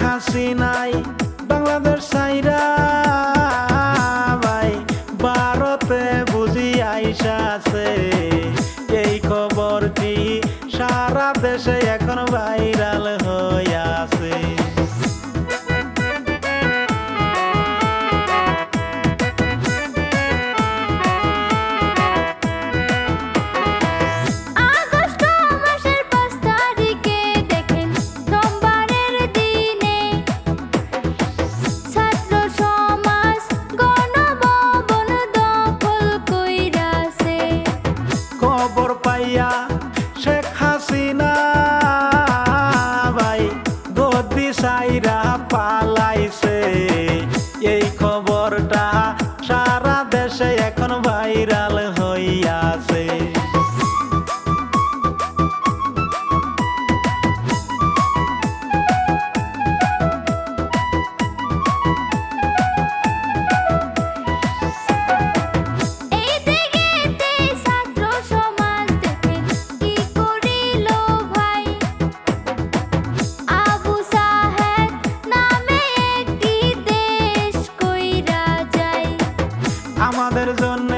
হাসিনাই বাংলাদেশ সাইরা ভাই ভারতে বুঝি আইসাছে। এই খবরটি সারা দেশে এখন ভাইরাল হয়ে আছে। খবর পাইয়া শেখ হাসিনা ভাই গদি সাইরা পালাইছে। এই খবরটা সারা দেশে এখন ভাইরাল হইয়াছে। আমাদের জন্য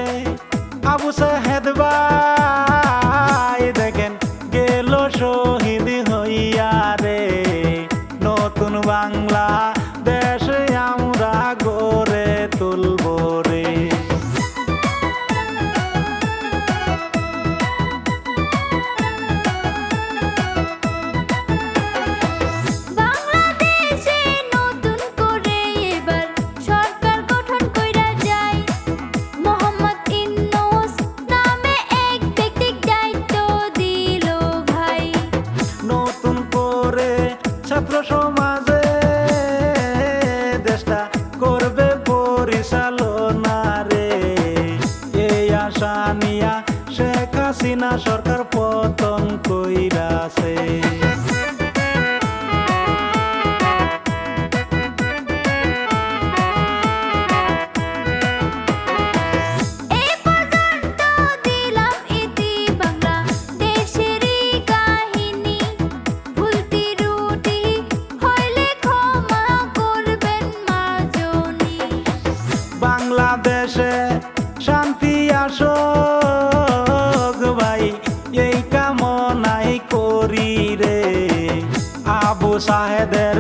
আবু সাহেদ ভাই দেখেন গেল শহীদ হইয়া রে। নতুন বাংলা দেশে আমরা গড়ে তুলব রে। ছাত্র সমাজে দেশটা করবে পরিচালনা রে। এই আশা নিয়া শেখ হাসিনা সরকার পতন কইরাছে। বাংলাদেশে শান্তি আসুক ভাই এই কামনাই করি রে। আবু সাহেদের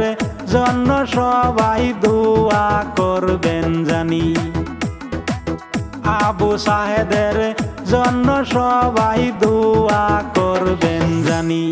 জন্য সবাই দোয়া করবেন জানি। আবু সাহেদের জন্য সবাই দোয়া করবেন জানি।